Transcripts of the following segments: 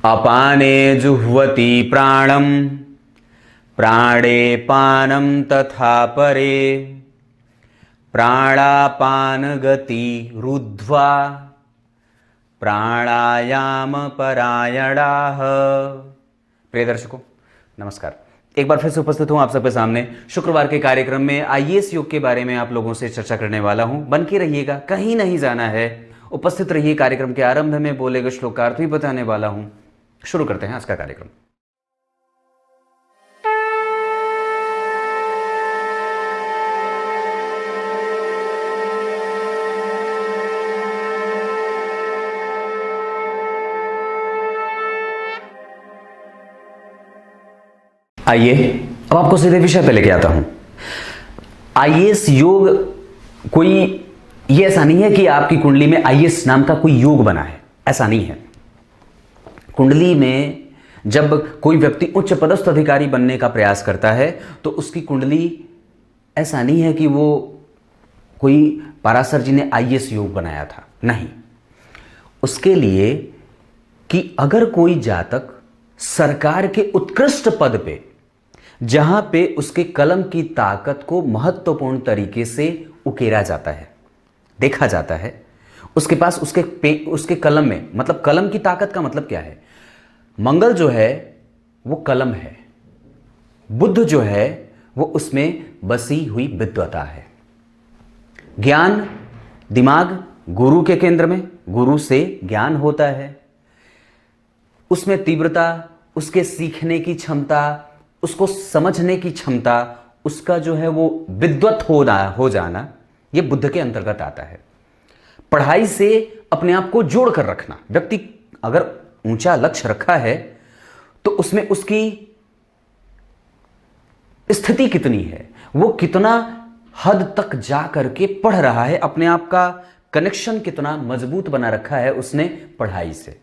अपाने जुह्वति प्राणं प्राणे पानं तथा परे प्राणापान गति रुद्ध्वा प्राणायाम परायणाः। प्रिय दर्शकों नमस्कार, एक बार फिर से उपस्थित हूं आप सबके सामने शुक्रवार के कार्यक्रम में। आईएएस योग के बारे में आप लोगों से चर्चा करने वाला हूं। बन के रहिएगा, कहीं नहीं जाना है, उपस्थित रहिए। कार्यक्रम के आरंभ में बोले गए श्लोकार्थ भी बताने वाला हूं। शुरू करते हैं आज का कार्यक्रम। आइए अब आपको सीधे विषय पे लेके आता हूं। आईएएस योग कोई ये ऐसा नहीं है कि आपकी कुंडली में आईएएस नाम का कोई योग बना है, ऐसा नहीं है। कुंडली में जब कोई व्यक्ति उच्च पदस्थ अधिकारी बनने का प्रयास करता है तो उसकी कुंडली ऐसा नहीं है कि वो कोई पराशर जी ने आईएएस योग बनाया था, नहीं। उसके लिए कि अगर कोई जातक सरकार के उत्कृष्ट पद पे, जहां पे उसके कलम की ताकत को महत्वपूर्ण तरीके से उकेरा जाता है, देखा जाता है, उसके पास उसके कलम में, मतलब कलम की ताकत का मतलब क्या है? मंगल जो है वो कलम है, बुध जो है वो उसमें बसी हुई विद्वता है। ज्ञान, दिमाग गुरु के केंद्र में, गुरु से ज्ञान होता है, उसमें तीव्रता, उसके सीखने की क्षमता, उसको समझने की क्षमता, उसका जो है वो विद्वत हो जाना, ये बुद्ध के अंतर्गत आता है। पढ़ाई से अपने आप को जोड़ कर रखना। व्यक्ति अगर ऊंचा लक्ष्य रखा है तो उसमें उसकी स्थिति कितनी है, वो कितना हद तक जा करके पढ़ रहा है, अपने आप का कनेक्शन कितना मजबूत बना रखा है उसने पढ़ाई से।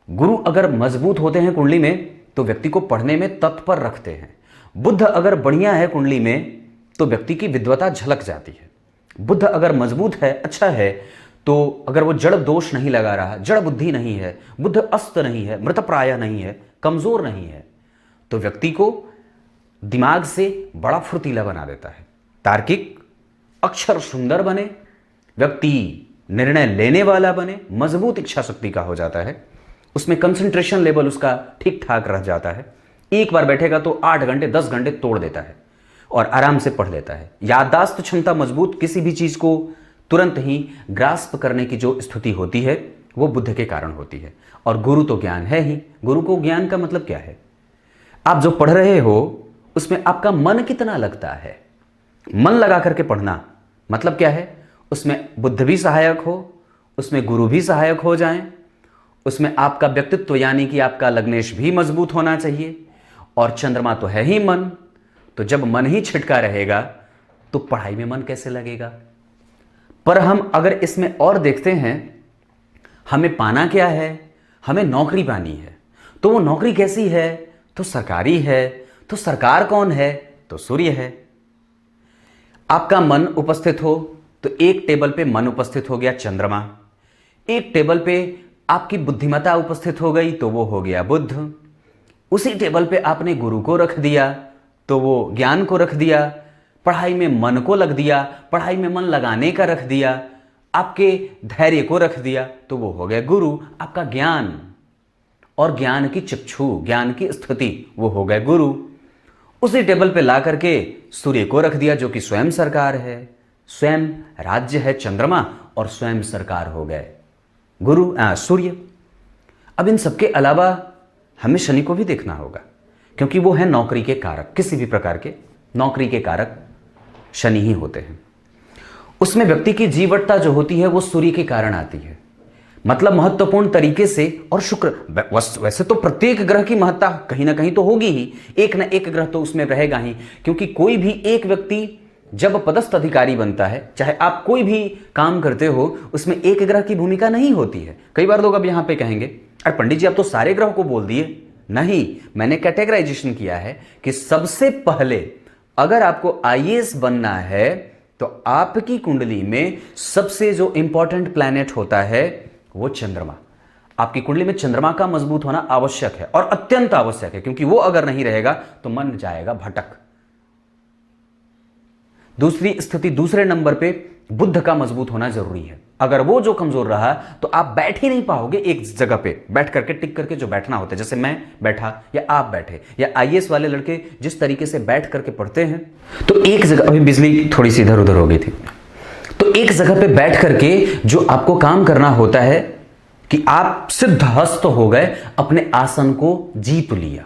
गुरु अगर मजबूत होते हैं कुंडली में तो व्यक्ति को पढ़ने में तत्पर रखते हैं। बुध अगर बढ़िया है कुंडली में तो व्यक्ति की विद्वता झलक जाती है। बुध अगर मजबूत है, अच्छा है, तो अगर वो जड़ दोष नहीं लगा रहा, जड़ बुद्धि नहीं है, बुध अस्त नहीं है, मृतप्राय नहीं है, कमजोर नहीं है, तो व्यक्ति को दिमाग से बड़ा फुर्तीला बना देता है। तार्किक, अक्षर सुंदर बने, व्यक्ति निर्णय लेने वाला बने, मजबूत इच्छा शक्ति का हो जाता है, उसमें कंसंट्रेशन लेवल उसका ठीक ठाक रह जाता है। एक बार बैठेगा तो 8 घंटे 10 घंटे तोड़ देता है और आराम से पढ़ लेता है। याददाश्त क्षमता मजबूत, किसी भी चीज को तुरंत ही ग्रास्प करने की जो स्थिति होती है वो बुद्ध के कारण होती है। और गुरु तो ज्ञान है ही। गुरु को ज्ञान का मतलब क्या है? आप जो पढ़ रहे हो उसमें आपका मन कितना लगता है। मन लगा करके पढ़ना मतलब क्या है? उसमें बुद्ध भी सहायक हो, उसमें गुरु भी सहायक हो जाएं, उसमें आपका व्यक्तित्व यानी कि आपका लग्नेश भी मजबूत होना चाहिए, और चंद्रमा तो है ही मन। तो जब मन ही छिटका रहेगा तो पढ़ाई में मन कैसे लगेगा? पर हम अगर इसमें और देखते हैं, हमें पाना क्या है? हमें नौकरी पानी है। तो वो नौकरी कैसी है? तो सरकारी है। तो सरकार कौन है? तो सूर्य है। आपका मन उपस्थित हो तो एक टेबल पे मन उपस्थित हो गया चंद्रमा, एक टेबल पे आपकी बुद्धिमत्ता उपस्थित हो गई तो वो हो गया बुध, उसी टेबल पे आपने गुरु को रख दिया तो वो ज्ञान को रख दिया, पढ़ाई में मन को लग दिया, पढ़ाई में मन लगाने का रख दिया, आपके धैर्य को रख दिया तो वो हो गया गुरु। आपका ज्ञान और ज्ञान की चक्षु, ज्ञान की स्थिति, वो हो गए गुरु। उसी टेबल पे ला करके सूर्य को रख दिया जो कि स्वयं सरकार है, स्वयं राज्य है चंद्रमा, और स्वयं सरकार हो गए गुरु सूर्य। अब इन सबके अलावा हमें शनि को भी देखना होगा, क्योंकि वो है नौकरी के कारक। किसी भी प्रकार के नौकरी के कारक शनि ही होते हैं। उसमें व्यक्ति की जीवटता जो होती है वो सूर्य के कारण आती है, मतलब महत्वपूर्ण तरीके से। और शुक्र, वैसे तो प्रत्येक ग्रह की महत्ता कहीं ना कहीं तो होगी ही, एक ना एक ग्रह तो उसमें रहेगा ही, क्योंकि कोई भी एक व्यक्ति जब पदस्थ अधिकारी बनता है, चाहे आप कोई भी काम करते हो, उसमें एक ग्रह की भूमिका नहीं होती है। कई बार लोग अब यहां पे कहेंगे, अरे पंडित जी आप तो सारे ग्रह को बोल दिए। नहीं, मैंने कैटेगराइजेशन किया है कि सबसे पहले अगर आपको आईएएस बनना है तो आपकी कुंडली में सबसे जो इंपॉर्टेंट प्लैनेट होता है वो चंद्रमा। आपकी कुंडली में चंद्रमा का मजबूत होना आवश्यक है और अत्यंत आवश्यक है, क्योंकि वो अगर नहीं रहेगा तो मन जाएगा भटक। दूसरी स्थिति, दूसरे नंबर पे बुध का मजबूत होना जरूरी है। अगर वो जो कमजोर रहा तो आप बैठ ही नहीं पाओगे एक जगह पे, बैठ करके टिक करके जो बैठना होता है, जैसे मैं बैठा या आप बैठे या आईएएस वाले लड़के जिस तरीके से बैठ करके पढ़ते हैं, तो एक जगह, अभी बिजली थोड़ी सी इधर उधर हो गई थी, तो एक जगह पे बैठ करके जो आपको काम करना होता है कि आप सिद्धहस्त हो गए, अपने आसन को जीत लिया।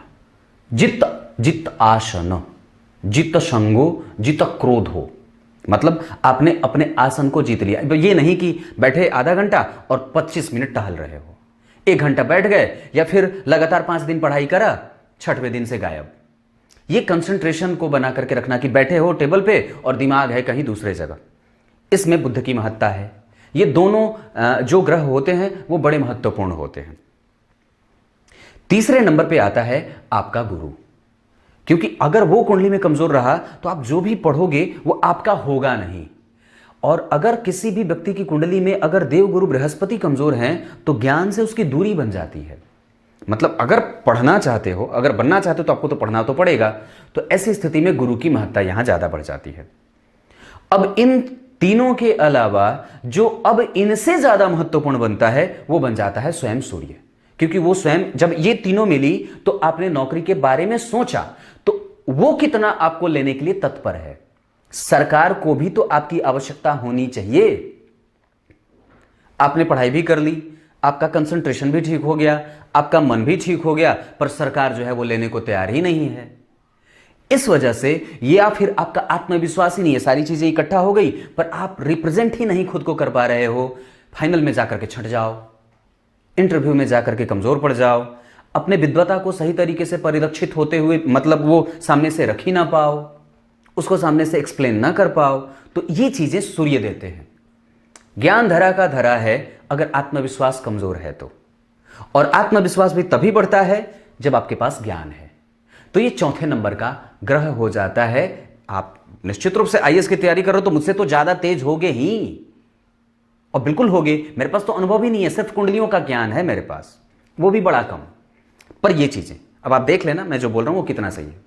जित आसन, जित शंगो जित क्रोध हो, मतलब आपने अपने आसन को जीत लिया। ये नहीं कि बैठे आधा घंटा और 25 मिनट टहल रहे हो, 1 घंटा बैठ गए या फिर लगातार 5 दिन पढ़ाई करा, 6वें दिन से गायब। ये कंसंट्रेशन को बना करके रखना कि बैठे हो टेबल पे और दिमाग है कहीं दूसरे जगह, इसमें बुध की महत्ता है। ये दोनों जो ग्रह होते हैं वो बड़े महत्वपूर्ण होते हैं। तीसरे नंबर पे आता है आपका गुरु, क्योंकि अगर वो कुंडली में कमजोर रहा तो आप जो भी पढ़ोगे वो आपका होगा नहीं। और अगर किसी भी व्यक्ति की कुंडली में अगर देवगुरु बृहस्पति कमजोर हैं तो ज्ञान से उसकी दूरी बन जाती है। मतलब अगर पढ़ना चाहते हो, अगर बनना चाहते हो तो आपको तो पढ़ना तो पड़ेगा, तो ऐसी स्थिति में गुरु की महत्ता यहां ज्यादा बढ़ जाती है। अब इन तीनों के अलावा जो अब इनसे ज्यादा महत्वपूर्ण बनता है वो बन जाता है स्वयं सूर्य, क्योंकि वो स्वयं, जब ये तीनों मिली तो आपने नौकरी के बारे में सोचा तो वो कितना आपको लेने के लिए तत्पर है। सरकार को भी तो आपकी आवश्यकता होनी चाहिए। आपने पढ़ाई भी कर ली, आपका कंसंट्रेशन भी ठीक हो गया, आपका मन भी ठीक हो गया, पर सरकार जो है वो लेने को तैयार ही नहीं है। इस वजह से या फिर आपका आत्मविश्वास ही नहीं है, सारी चीजें इकट्ठा हो गई पर आप रिप्रेजेंट ही नहीं खुद को कर पा रहे हो। फाइनल में जाकर के छट जाओ, इंटरव्यू में जाकर के कमजोर पड़ जाओ, अपने विद्वता को सही तरीके से परिरक्षित होते हुए मतलब वो सामने से रख ही ना पाओ, उसको सामने से एक्सप्लेन ना कर पाओ। तो ये चीजें सूर्य देते हैं। ज्ञान धरा का धरा है अगर आत्मविश्वास कमजोर है तो, और आत्मविश्वास भी तभी बढ़ता है जब आपके पास ज्ञान है। तो ये चौथे नंबर का ग्रह हो जाता है। आप निश्चित रूप से आईएएस की तैयारी कर रहे हो तो मुझसे तो ज्यादा तेज होगे ही, और बिल्कुल होगे। मेरे पास तो अनुभव ही नहीं है, सिर्फ कुंडलियों का ज्ञान है मेरे पास, वो भी बड़ा कम। पर ये चीजें अब आप देख लेना मैं जो बोल रहा हूं वो कितना सही है।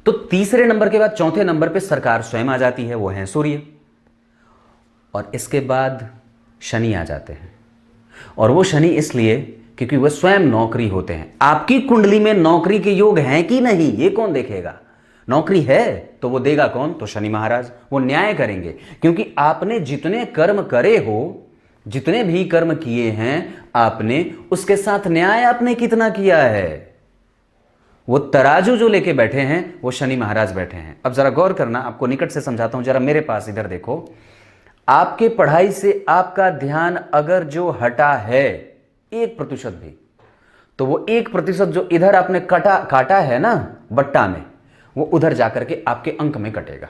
तो तीसरे नंबर के बाद चौथे नंबर पे सरकार स्वयं आ जाती है, वो है सूर्य। और इसके बाद शनि आ जाते हैं, और वो शनि इसलिए क्योंकि वह स्वयं नौकरी होते हैं। आपकी कुंडली में नौकरी के योग हैं कि नहीं ये कौन देखेगा? नौकरी है तो वो देगा कौन? तो शनि महाराज। वो न्याय करेंगे, क्योंकि आपने जितने कर्म करे हो, जितने भी कर्म किए हैं आपने, उसके साथ न्याय आपने कितना किया है। वो तराजू जो लेके बैठे हैं वो शनि महाराज बैठे हैं। अब जरा गौर करना, आपको निकट से समझाता हूं, जरा मेरे पास इधर देखो। आपके पढ़ाई से आपका ध्यान अगर जो हटा है 1% भी, तो वो 1% जो इधर आपने काटा है ना बट्टा में, वो उधर जाकर के आपके अंक में कटेगा।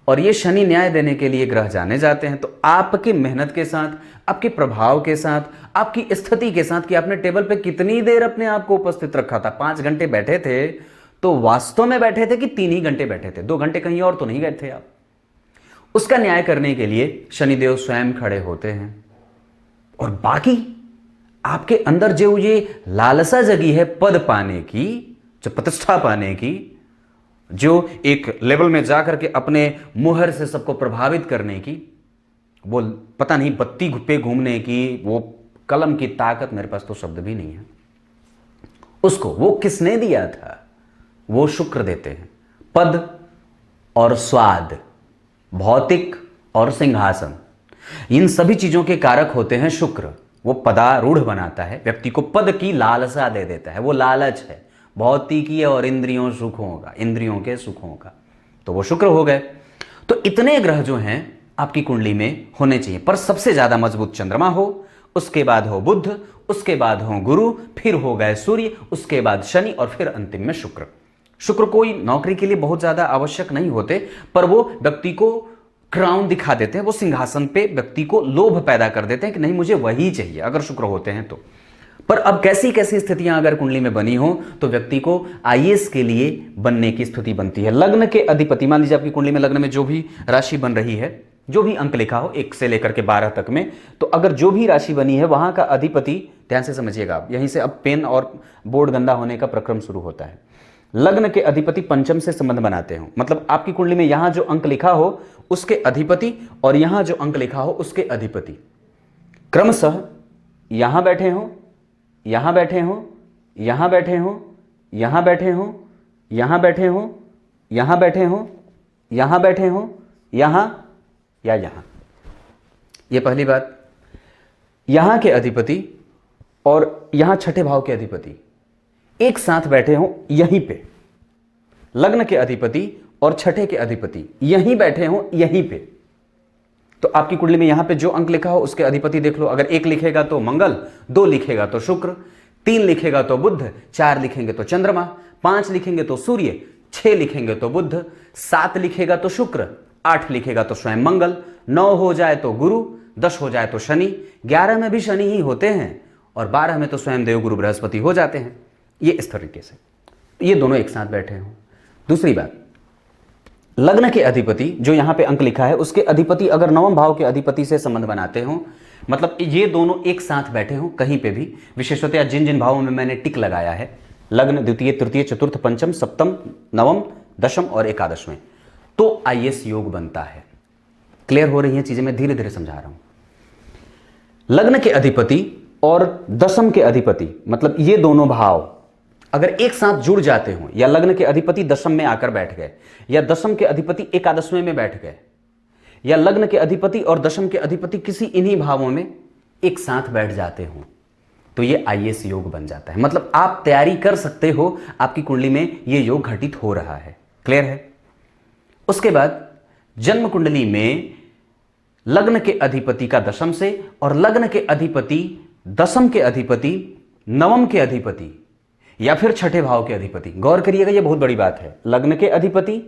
और ये शनि न्याय देने के लिए ग्रह जाने जाते हैं। तो आपकी मेहनत के साथ, आपके प्रभाव के साथ, आपकी स्थिति के साथ कि आपने टेबल पे कितनी देर अपने आप को उपस्थित रखा था। 5 घंटे बैठे थे तो वास्तव में बैठे थे कि 3 ही घंटे बैठे थे, 2 घंटे कहीं और तो नहीं गए थे आप। उसका न्याय करने के लिए शनिदेव स्वयं खड़े होते हैं। और बाकी आपके अंदर जो ये लालसा जगी है पद पाने की, जो प्रतिष्ठा पाने की, जो एक लेवल में जाकर के अपने मुहर से सबको प्रभावित करने की, वो पता नहीं बत्ती पे घूमने की, वो कलम की ताकत, मेरे पास तो शब्द भी नहीं है, उसको वो किसने दिया था? वो शुक्र देते हैं। पद और स्वाद, भौतिक और सिंहासन, इन सभी चीजों के कारक होते हैं शुक्र। वो पदारूढ़ बनाता है, व्यक्ति को पद की लालसा दे देता है। वो लालच है भौतिकी और इंद्रियों सुखों का, इंद्रियों के सुखों का, तो वो शुक्र हो गए। तो इतने ग्रह जो हैं आपकी कुंडली में होने चाहिए, पर सबसे ज्यादा मजबूत चंद्रमा हो, उसके बाद हो बुध, उसके बाद हो गुरु, फिर हो गए सूर्य, उसके बाद शनि, और फिर अंतिम में शुक्र। शुक्र कोई नौकरी के लिए बहुत ज्यादा आवश्यक नहीं होते, पर वो व्यक्ति को क्राउन दिखा देते हैं, वो सिंहासन पे व्यक्ति को लोभ पैदा कर देते हैं कि नहीं मुझे वही चाहिए, अगर शुक्र होते हैं तो। पर अब कैसी कैसी स्थितियां अगर कुंडली में बनी हो तो व्यक्ति को आईएएस के लिए बनने की स्थिति बनती है। लग्न के अधिपति, मान लीजिए आपकी कुंडली में लग्न में जो भी राशि बन रही है, जो भी अंक लिखा हो 1 से लेकर के 12 तक में, तो अगर जो भी राशि बनी है वहां का अधिपति ध्यान से समझिएगा आप, यहीं से अब पेन और बोर्ड गंदा होने का प्रक्रम शुरू होता है। लग्न के अधिपति पंचम से संबंध बनाते हो, मतलब आपकी कुंडली में यहां जो अंक लिखा हो उसके अधिपति और यहां जो अंक लिखा हो उसके अधिपति क्रमशः यहां बैठे हो, यहां बैठे हो, यहां बैठे हो, यहां बैठे हो, यहां बैठे हो, यहां बैठे हो, यहां बैठे हो, यहां या यहां। यह पहली बात। यहां के अधिपति और यहां छठे भाव के अधिपति एक साथ बैठे हो यहीं पे। लग्न के अधिपति और छठे के अधिपति यहीं बैठे हो यहीं पे। तो आपकी कुंडली में यहां पे जो अंक लिखा हो उसके अधिपति देख लो। अगर 1 लिखेगा तो मंगल, 2 लिखेगा तो शुक्र, 3 लिखेगा तो बुध, 4 लिखेंगे तो चंद्रमा, 5 लिखेंगे तो सूर्य, 6 लिखेंगे तो बुध, 7 लिखेगा तो शुक्र, 8 लिखेगा तो स्वयं मंगल, 9 हो जाए तो गुरु, 10 हो जाए तो शनि, 11 में भी शनि ही होते हैं और 12 में तो स्वयं देवगुरु बृहस्पति हो जाते हैं। ये इस तरीके से ये दोनों एक साथ बैठे हो। दूसरी बात, लग्न के अधिपति जो यहां पे अंक लिखा है उसके अधिपति अगर नवम भाव के अधिपति से संबंध बनाते हो, मतलब ये दोनों एक साथ बैठे हो कहीं पे भी, विशेषतया जिन जिन भावों में मैंने टिक लगाया है, लग्न द्वितीय तृतीय चतुर्थ पंचम सप्तम नवम दशम और एकादश में, तो आईएस योग बनता है। क्लियर हो रही हैं चीजें? मैं धीरे धीरे समझा रहा हूं। लग्न के अधिपति और दशम के अधिपति, मतलब ये दोनों भाव अगर एक साथ जुड़ जाते हो, या लग्न के अधिपति दशम में आकर बैठ गए, या दशम के अधिपति एकादशवें में बैठ गए, या लग्न के अधिपति और दशम के अधिपति किसी इन्हीं भावों में एक साथ बैठ जाते हो, तो ये आईएस योग बन जाता है। मतलब आप तैयारी कर सकते हो, आपकी कुंडली में ये योग घटित हो रहा है। क्लियर है? उसके बाद जन्म कुंडली में लग्न के अधिपति का दशम से और लग्न के अधिपति दशम के अधिपति नवम के अधिपति या फिर छठे भाव के अधिपति, गौर करिएगा ये बहुत बड़ी बात है, लग्न के अधिपति,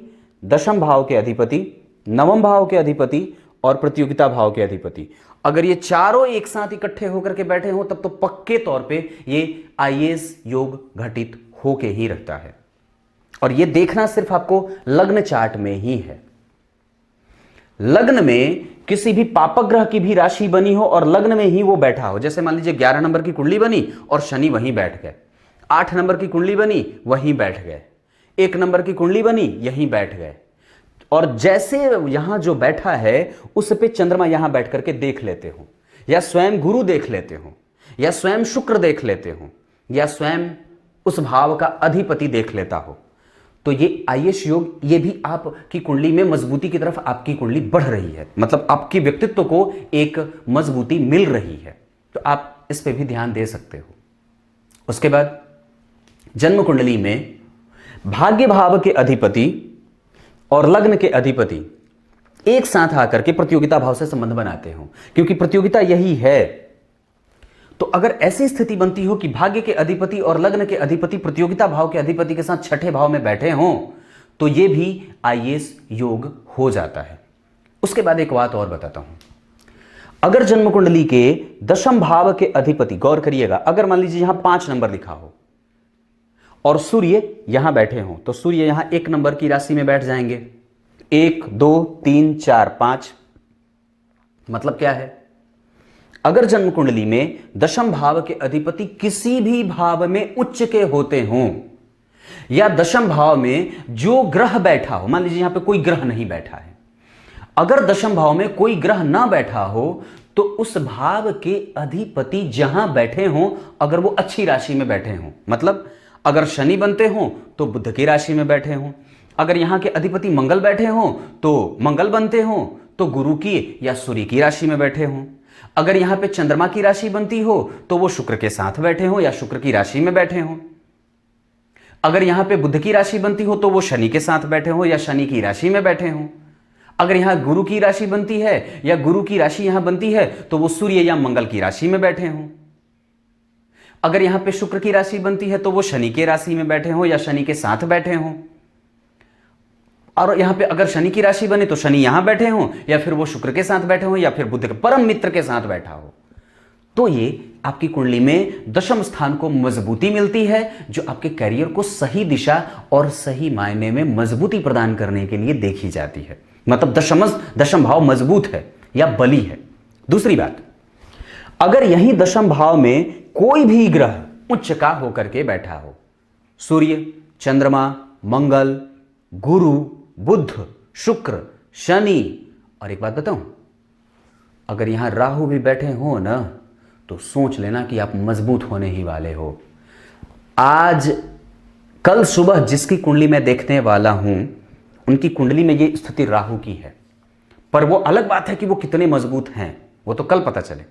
दशम भाव के अधिपति, नवम भाव के अधिपति और प्रतियोगिता भाव के अधिपति, अगर ये चारों एक साथ इकट्ठे होकर के बैठे हो तब तो पक्के तौर पे ये आईएस योग घटित होके ही रहता है। और ये देखना सिर्फ आपको लग्न चार्ट में ही है। लग्न में किसी भी पापक ग्रह की भी राशि बनी हो और लग्न में ही वो बैठा हो, जैसे मान लीजिए 11 नंबर की कुंडली बनी और शनि वहीं बैठ गए, 8 नंबर की कुंडली बनी वहीं बैठ गए, 1 नंबर की कुंडली बनी यहीं बैठ गए, और जैसे यहां जो बैठा है उस पे चंद्रमा यहां बैठ करके देख लेते हो, या स्वयं गुरु देख लेते हो, या स्वयं शुक्र देख लेते हो, या स्वयं उस भाव का अधिपति देख लेता हो, तो ये आईएस योग, ये भी आपकी कुंडली में मजबूती की तरफ आपकी कुंडली बढ़ रही है, मतलब आपके व्यक्तित्व को एक मजबूती मिल रही है। तो आप इस पे भी ध्यान दे सकते हो। उसके बाद जन्म कुंडली में भाग्य भाव के अधिपति और लग्न के अधिपति एक साथ आकर के प्रतियोगिता भाव से संबंध बनाते हो, क्योंकि प्रतियोगिता यही है। तो अगर ऐसी स्थिति बनती हो कि भाग्य के अधिपति और लग्न के अधिपति प्रतियोगिता भाव के अधिपति के साथ छठे भाव में बैठे हों, तो यह भी आईएस योग हो जाता है। उसके बाद एक बात और बताता हूं, अगर जन्म कुंडली के दशम भाव के अधिपति, गौर करिएगा, अगर मान लीजिए यहां 5 नंबर लिखा हो और सूर्य यहां बैठे हो, तो सूर्य यहां 1 नंबर की राशि में बैठ जाएंगे। 1 2 3 4 5, मतलब क्या है, अगर जन्म कुंडली में दशम भाव के अधिपति किसी भी भाव में उच्च के होते हों, या दशम भाव में जो ग्रह बैठा हो, मान लीजिए यहां पे कोई ग्रह नहीं बैठा है, अगर दशम भाव में कोई ग्रह ना बैठा हो तो उस भाव के अधिपति जहां बैठे हों, अगर वो अच्छी राशि में बैठे हों, मतलब अगर शनि बनते हों तो बुध की राशि में बैठे हों, अगर यहां के अधिपति मंगल बैठे हों तो मंगल बनते हों तो गुरु की या सूर्य की राशि में बैठे हों, अगर यहां पे चंद्रमा की राशि बनती हो तो वो शुक्र के साथ बैठे हों या शुक्र की राशि में बैठे हों, अगर यहां पे बुध की राशि बनती हो तो वो शनि के साथ बैठे हों या शनि की राशि में बैठे हों, अगर यहां गुरु की राशि बनती है या गुरु की राशि यहां बनती है तो वो सूर्य या मंगल की राशि में बैठे हों, अगर यहां पे शुक्र की राशि बनती है तो वो शनि के राशि में बैठे हों या शनि के साथ बैठे हों, और यहां पे अगर शनि की राशि बने तो शनि यहां बैठे हों या फिर वो शुक्र के साथ बैठे हों या फिर बुध के परम मित्र के साथ बैठा हो, तो ये आपकी कुंडली में दशम स्थान को मजबूती मिलती है, जो आपके करियर को सही दिशा और सही मायने में मजबूती प्रदान करने के लिए देखी जाती है। मतलब दशम भाव मजबूत है या बली है। दूसरी बात, अगर यही दशम भाव में कोई भी ग्रह उच्च का होकर के बैठा हो, सूर्य, चंद्रमा, मंगल, गुरु, बुध, शुक्र, शनि, और एक बात बताऊं, अगर यहां राहु भी बैठे हो ना तो सोच लेना कि आप मजबूत होने ही वाले हो। आज कल सुबह जिसकी कुंडली मैं देखने वाला हूं उनकी कुंडली में ये स्थिति राहु की है, पर वो अलग बात है कि वो कितने मजबूत हैं वो तो कल पता चले।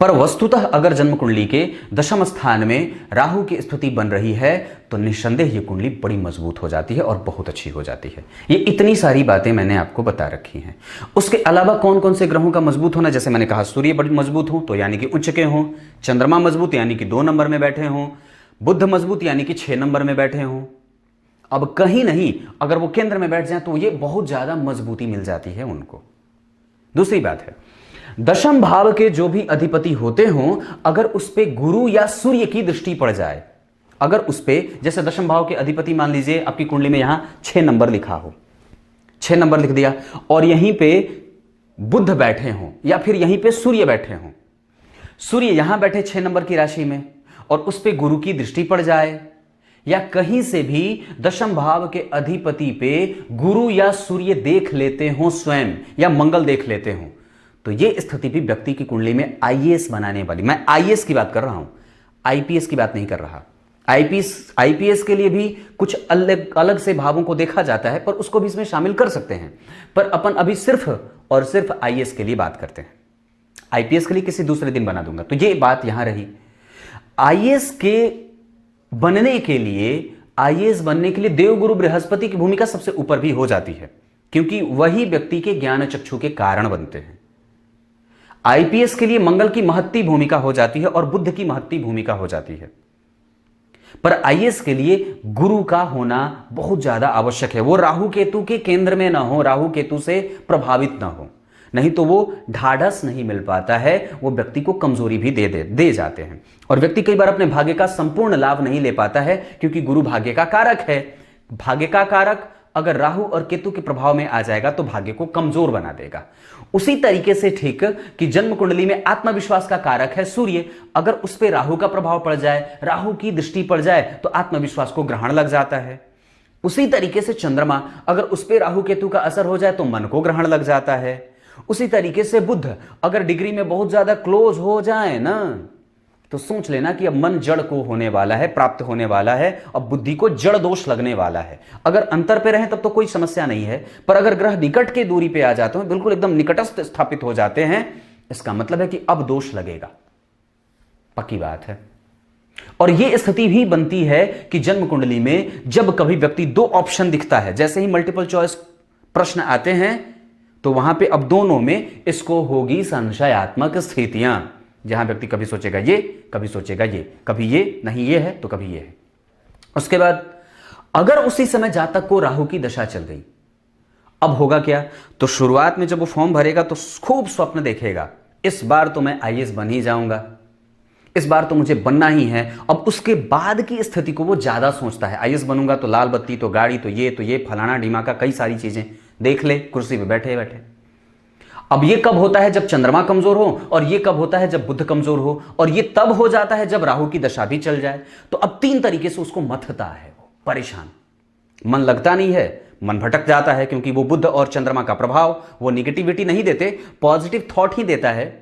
पर वस्तुतः अगर जन्म कुंडली के दशम स्थान में राहु की स्थिति बन रही है तो निस्संदेह ये कुंडली बड़ी मजबूत हो जाती है और बहुत अच्छी हो जाती है। ये इतनी सारी बातें मैंने आपको बता रखी हैं। उसके अलावा कौन कौन से ग्रहों का मजबूत होना, जैसे मैंने कहा सूर्य बड़ी मजबूत हो तो यानी कि उच्च के हों, चंद्रमा मजबूत यानी कि 2 नंबर में बैठे हों, बुध मजबूत यानी कि 6 नंबर में बैठे हों। अब कहीं नहीं अगर वो केंद्र में बैठ जाए तो ये बहुत ज्यादा मजबूती मिल जाती है उनको। दूसरी बात है, दशम भाव के जो भी अधिपति होते हों, अगर उस पे गुरु या सूर्य की दृष्टि पड़ जाए, अगर उस पे जैसे दशम भाव के अधिपति मान लीजिए आपकी कुंडली में यहां 6 नंबर लिखा हो, 6 नंबर लिख दिया, और यहीं पे बुध बैठे हों या फिर यहीं पे सूर्य बैठे हों, सूर्य यहां बैठे 6 नंबर की राशि में और उस पे गुरु की दृष्टि पड़ जाए, या कहीं से भी दशम भाव के अधिपति पे गुरु या सूर्य देख लेते हो स्वयं, या मंगल देख लेते हो, तो ये स्थिति भी व्यक्ति की कुंडली में आईएएस बनाने वाली, मैं आईएएस की बात कर रहा हूं, आईपीएस की बात नहीं कर रहा। आईपीएस के लिए भी कुछ अलग अलग से भावों को देखा जाता है, पर उसको भी इसमें शामिल कर सकते हैं, पर अपन अभी सिर्फ और सिर्फ आईएएस के लिए बात करते हैं। आईपीएस के लिए किसी दूसरे दिन बना दूंगा। तो ये बात यहां रही। आईएएस के बनने के लिए, आईएएस बनने के लिए देवगुरु बृहस्पति की भूमिका सबसे ऊपर भी हो जाती है, क्योंकि वही व्यक्ति के ज्ञान चक्षु के कारण बनते हैं। आईपीएस के लिए मंगल की महत्ती भूमिका हो जाती है और बुध की महत्ती भूमिका हो जाती है, पर आईएएस के लिए गुरु का होना बहुत ज्यादा आवश्यक है। वो राहु केतु के केंद्र में ना हो, राहु केतु से प्रभावित ना हो, नहीं तो वो ढाढ़स नहीं मिल पाता है, वो व्यक्ति को कमजोरी भी दे जाते हैं, और व्यक्ति कई बार अपने भाग्य का संपूर्ण लाभ नहीं ले पाता है, क्योंकि गुरु भाग्य का कारक है। भाग्य का कारक अगर राहु और केतु के प्रभाव में आ जाएगा तो भाग्य को कमजोर बना देगा। उसी तरीके से ठीक कि जन्म कुंडली में आत्मविश्वास का कारक है सूर्य, अगर उस पर राहु का प्रभाव पड़ जाए, राहु की दृष्टि पड़ जाए तो आत्मविश्वास को ग्रहण लग जाता है। उसी तरीके से चंद्रमा, अगर उस पर राहु केतु का असर हो जाए तो मन को ग्रहण लग जाता है। उसी तरीके से बुध अगर डिग्री में बहुत ज्यादा क्लोज हो जाए ना तो सोच लेना कि अब मन जड़ को होने वाला है, प्राप्त होने वाला है, अब बुद्धि को जड़ दोष लगने वाला है। अगर अंतर पे रहें तब तो कोई समस्या नहीं है, पर अगर ग्रह निकट के दूरी पे आ जाते हैं, बिल्कुल एकदम निकटस्थ स्थापित हो जाते हैं, इसका मतलब है कि अब दोष लगेगा, पक्की बात है। और यह स्थिति भी बनती है कि जन्म कुंडली में जब कभी व्यक्ति 2 ऑप्शन दिखता है, जैसे ही मल्टीपल चॉइस प्रश्न आते हैं तो वहां पे अब दोनों में इसको होगी संशयात्मक स्थितियां, जहां व्यक्ति कभी सोचेगा ये, कभी सोचेगा ये, कभी ये नहीं ये है तो कभी ये है। उसके बाद अगर उसी समय जातक को राहु की दशा चल गई, अब होगा क्या, तो शुरुआत में जब वो फॉर्म भरेगा तो खूब स्वप्न देखेगा, इस बार तो मैं आईएएस बन ही जाऊंगा, इस बार तो मुझे बनना ही है। अब उसके बाद की स्थिति को वो ज्यादा सोचता है, आईएएस बनूंगा तो लाल बत्ती, तो गाड़ी, तो ये फलाना ढीमाका, कई सारी चीजें देख ले कुर्सी पे बैठे बैठे। अब ये कब होता है, जब चंद्रमा कमजोर हो, और ये कब होता है जब बुध कमजोर हो, और ये तब हो जाता है जब राहु की दशा भी चल जाए। तो अब 3 तरीके से उसको मथता है, वो परेशान, मन लगता नहीं है, मन भटक जाता है, क्योंकि वो बुध और चंद्रमा का प्रभाव, वो निगेटिविटी नहीं देते, पॉजिटिव थॉट ही देता है।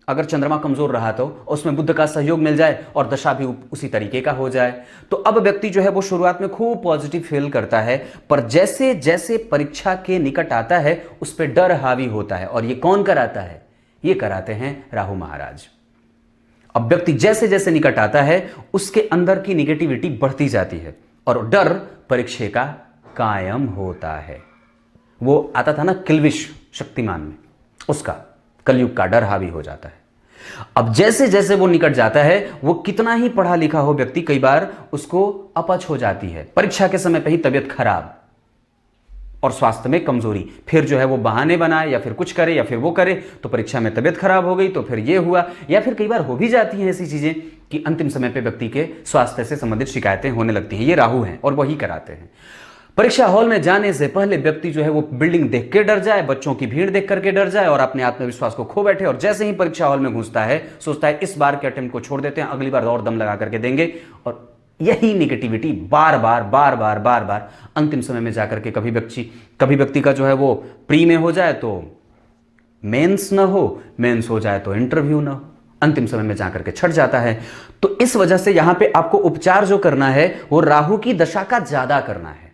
अगर चंद्रमा कमजोर रहा तो उसमें बुध का सहयोग मिल जाए और दशा भी उसी तरीके का हो जाए, तो अब व्यक्ति जो है वो शुरुआत में खूब पॉजिटिव फील करता है, पर जैसे जैसे परीक्षा के निकट आता है उस पर डर हावी होता है। और ये कौन कराता है, ये कराते हैं राहु महाराज। अब व्यक्ति जैसे जैसे निकट आता है उसके अंदर की निगेटिविटी बढ़ती जाती है और डर परीक्षा का कायम होता है। वो आता था ना किल्विश शक्तिमान में, उसका कलयुग का डर हावी हो जाता है। अब जैसे जैसे वो निकट जाता है, वो कितना ही पढ़ा लिखा हो व्यक्ति, कई बार उसको अपच हो जाती है, परीक्षा के समय पे ही तबीयत खराब और स्वास्थ्य में कमजोरी, फिर जो है वो बहाने बनाए या फिर कुछ करे या फिर वो करे, तो परीक्षा में तबीयत खराब हो गई तो फिर ये हुआ, या फिर कई बार हो भी जाती हैं ऐसी चीजें कि अंतिम समय पे व्यक्ति के स्वास्थ्य से संबंधित शिकायतें होने लगती हैं। ये राहु हैं और वही कराते हैं। परीक्षा हॉल में जाने से पहले व्यक्ति जो है वो बिल्डिंग देख के डर जाए, बच्चों की भीड़ देख करके डर जाए और अपने आत्मविश्वास को खो बैठे, और जैसे ही परीक्षा हॉल में घुसता है सोचता है इस बार के अटेम्प्ट को छोड़ देते हैं, अगली बार और दम लगा करके देंगे। और यही निगेटिविटी बार बार बार बार बार बार अंतिम समय में जाकर के कभी व्यक्ति का जो है वो प्री में हो जाए तो मेंस ना हो, मेंस हो जाए तो इंटरव्यू ना हो, अंतिम समय में जाकर के छट जाता है। तो इस वजह से यहां पे आपको उपचार जो करना है वो राहु की दशा का ज्यादा करना है।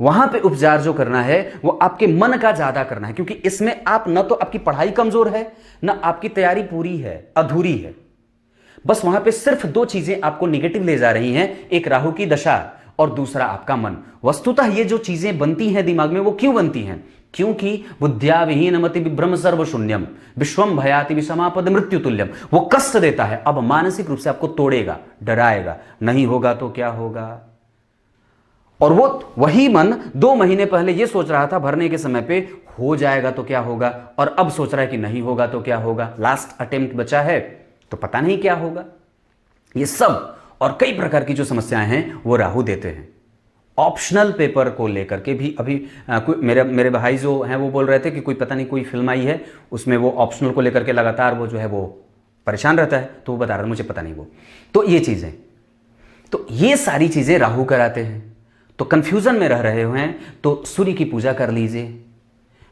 वहां पे उपचार जो करना है वो आपके मन का ज्यादा करना है, क्योंकि इसमें आप न तो आपकी पढ़ाई कमजोर है न आपकी तैयारी पूरी है, अधूरी है। बस वहां पे सिर्फ दो चीजें आपको निगेटिव ले जा रही हैं, एक राहु की दशा और दूसरा आपका मन। वस्तुतः ये जो चीजें बनती हैं दिमाग में वो क्यों बनती हैं? क्योंकि बुद्ध्या विहीन मति विभ्रम सर्व शून्यम विश्वम भयाति विषमापद मृत्यु तुल्यम। वो कष्ट देता है, अब मानसिक रूप से आपको तोड़ेगा, डराएगा, नहीं होगा तो क्या होगा। और वो वही मन 2 महीने पहले ये सोच रहा था भरने के समय पे हो जाएगा तो क्या होगा, और अब सोच रहा है कि नहीं होगा तो क्या होगा, लास्ट अटेम्प्ट बचा है तो पता नहीं क्या होगा। ये सब और कई प्रकार की जो समस्याएं हैं वो राहु देते हैं। ऑप्शनल पेपर को लेकर के भी अभी मेरे भाई जो हैं वो बोल रहे थे कि कोई पता नहीं कोई फिल्म आई है उसमें वो ऑप्शनल को लेकर के लगातार वो जो है वो परेशान रहता है, तो वो बता रहा था मुझे पता नहीं वो। तो ये चीज़ें, तो ये सारी चीज़ें राहु कराते हैं। तो कंफ्यूजन में रह रहे हैं तो सूर्य की पूजा कर लीजिए,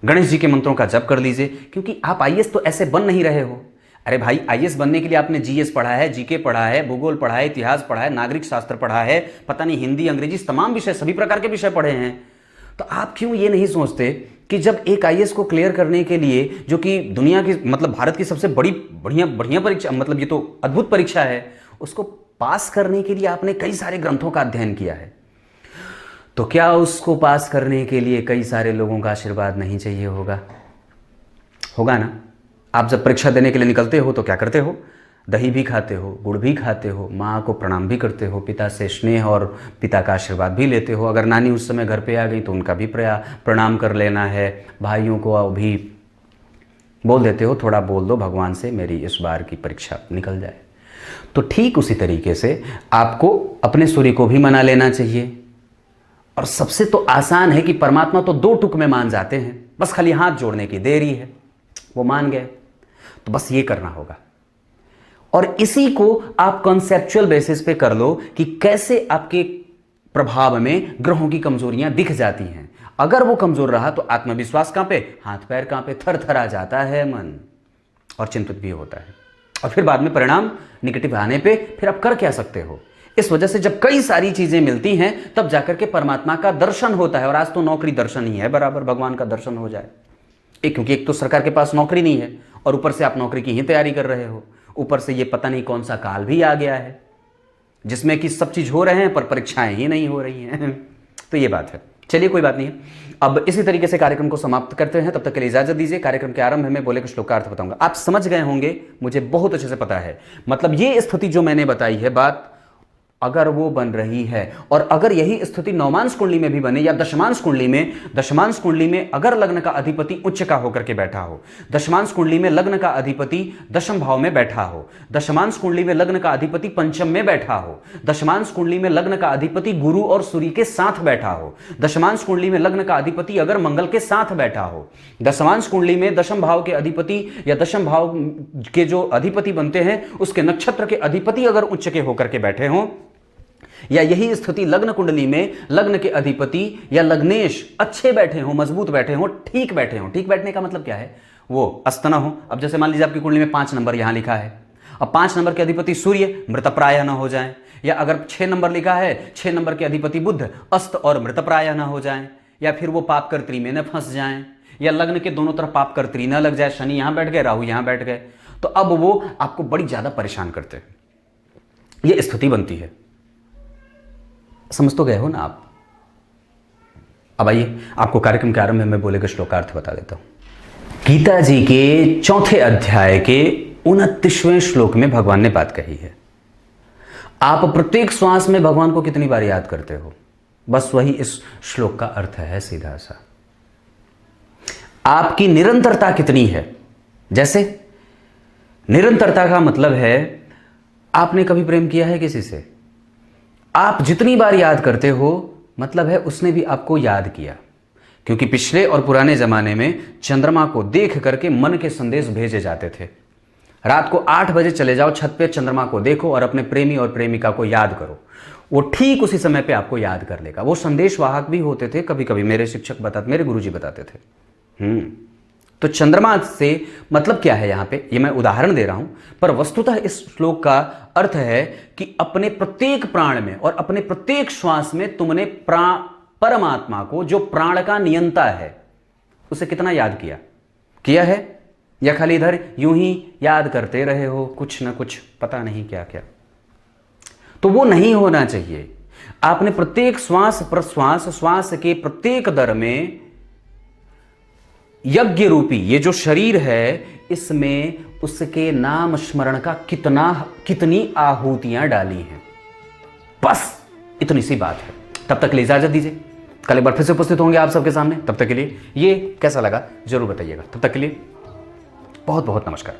गणेश जी के मंत्रों का जप कर लीजिए, क्योंकि आप आईएएस तो ऐसे बन नहीं रहे हो। अरे भाई, आईएएस बनने के लिए आपने जीएस पढ़ा है, जीके पढ़ा है, भूगोल पढ़ा है, इतिहास पढ़ा है, नागरिक शास्त्र पढ़ा है, पता नहीं हिंदी अंग्रेजी तमाम विषय, सभी प्रकार के विषय पढ़े हैं। तो आप क्यों ये नहीं सोचते कि जब एक आईएएस को क्लियर करने के लिए, जो कि दुनिया की मतलब भारत की सबसे बढ़िया परीक्षा, मतलब ये तो अद्भुत परीक्षा है, उसको पास करने के लिए आपने कई सारे ग्रंथों का अध्ययन किया है, तो क्या उसको पास करने के लिए कई सारे लोगों का आशीर्वाद नहीं चाहिए होगा? होगा ना। आप जब परीक्षा देने के लिए निकलते हो तो क्या करते हो? दही भी खाते हो, गुड़ भी खाते हो, माँ को प्रणाम भी करते हो, पिता से स्नेह और पिता का आशीर्वाद भी लेते हो। अगर नानी उस समय घर पे आ गई तो उनका भी प्रणाम कर लेना है। भाइयों को भी बोल देते हो, थोड़ा बोल दो भगवान से मेरी इस बार की परीक्षा निकल जाए। तो ठीक उसी तरीके से आपको अपने सूर्य को भी मना लेना चाहिए। और सबसे तो आसान है कि परमात्मा तो 2 टुक में मान जाते हैं, बस खाली हाथ जोड़ने की देरी है, वो मान गए। तो बस ये करना होगा, और इसी को आप कॉन्सेप्चुअल बेसिस पे कर लो कि कैसे आपके प्रभाव में ग्रहों की कमजोरियां दिख जाती हैं। अगर वो कमजोर रहा तो आत्मविश्वास कांपे, हाथ पैर कांपे, थर थर आ जाता है मन, और चिंतित भी होता है, और फिर बाद में परिणाम निगेटिव आने पे फिर आप कर क्या सकते हो। इस वजह से जब कई सारी चीजें मिलती हैं तब जाकर के परमात्मा का दर्शन होता है। और आज तो नौकरी दर्शन ही है, बराबर भगवान का दर्शन हो जाए। क्योंकि एक तो सरकार के पास नौकरी नहीं है, और ऊपर से आप नौकरी की ही तैयारी कर रहे हो, ऊपर से ये पता नहीं कौन सा काल भी आ गया है जिसमें कि सब चीज हो रहे हैं पर परीक्षाएं ही नहीं हो रही हैं। तो ये बात है। चलिए कोई बात नहीं है, अब इसी तरीके से कार्यक्रम को समाप्त करते हैं। तब तक के लिए इजाजत दीजिए। कार्यक्रम के आरंभ में बोले कुछ श्लोक का अर्थ बताऊंगा, आप समझ गए होंगे, मुझे बहुत अच्छे से पता है। मतलब ये स्थिति जो मैंने बताई है बात, अगर वो बन रही है, और अगर यही स्थिति नवमांश कुंडली में भी बने या दशमांश कुंडली में अगर लग्न का अधिपति उच्च का होकर के बैठा हो, दशमांश कुंडली में लग्न का अधिपति दशम भाव में बैठा हो, दशमांश कुंडली में लग्न का अधिपति पंचम में बैठा हो, दशमांश कुंडली में लग्न का अधिपति गुरु और सूर्य के साथ बैठा हो, दशमांश कुंडली में लग्न का अधिपति अगर मंगल के साथ बैठा हो, दशमांश कुंडली में दशम भाव के अधिपति या दशम भाव के जो अधिपति बनते हैं उसके नक्षत्र के अधिपति अगर उच्च के होकर के बैठे हों, या यही स्थिति लग्न कुंडली में लग्न के अधिपति या लग्नेश अच्छे बैठे हो, मजबूत बैठे हो, ठीक बैठे हो। ठीक बैठने का मतलब क्या है? वो अस्त न हो। अब जैसे मान लीजिए आपकी कुंडली में 5 नंबर यहां लिखा है, अब 5 नंबर के अधिपति सूर्य मृतप्राय न हो जाए, या अगर 6 नंबर लिखा है 6 नंबर के अधिपति बुध अस्त और मृतप्राय न हो जाए, या फिर वो पाप कर त्रि में न फंस जाए, या लग्न के दोनों तरफ पाप कर त्रि न लग जाए, शनि यहां बैठ गए, राहु यहां बैठ गए, तो अब वो आपको बड़ी ज्यादा परेशान करते हैं। ये स्थिति बनती है। समझ तो गए हो ना आप? अब आइए आपको कार्यक्रम के आरंभ में मैं बोले गए श्लोकार्थ बता देता हूं। गीता जी के 4थे अध्याय के 29वें श्लोक में भगवान ने बात कही है। आप प्रत्येक श्वास में भगवान को कितनी बार याद करते हो, बस वही इस श्लोक का अर्थ है सीधा सा। आपकी निरंतरता कितनी है? जैसे निरंतरता का मतलब है आपने कभी प्रेम किया है किसी से, आप जितनी बार याद करते हो मतलब है उसने भी आपको याद किया, क्योंकि पिछले और पुराने जमाने में चंद्रमा को देख करके मन के संदेश भेजे जाते थे। रात को 8 बजे चले जाओ छत पे, चंद्रमा को देखो और अपने प्रेमी और प्रेमिका को याद करो, वो ठीक उसी समय पे आपको याद कर लेगा। वो संदेश वाहक भी होते थे कभी कभी, मेरे शिक्षक बताते, मेरे गुरुजी बताते थे। तो चंद्रमा से मतलब क्या है यहां पे, ये मैं उदाहरण दे रहा हूं, पर वस्तुतः इस श्लोक का अर्थ है कि अपने प्रत्येक प्राण में और अपने प्रत्येक श्वास में तुमने परमात्मा को, जो प्राण का नियंता है, उसे कितना याद किया है, या खाली इधर यूं ही याद करते रहे हो, कुछ ना कुछ पता नहीं क्या क्या। तो वो नहीं होना चाहिए। आपने प्रत्येक श्वास प्रश्वास, श्वास के प्रत्येक दर में यज्ञ रूपी ये जो शरीर है, इसमें उसके नाम स्मरण का कितनी आहुतियां डाली हैं, बस इतनी सी बात है। तब तक के लिए इजाजत दीजिए, कल एक बार फिर से उपस्थित होंगे आप सबके सामने। तब तक के लिए ये कैसा लगा जरूर बताइएगा। तब तक के लिए बहुत बहुत नमस्कार।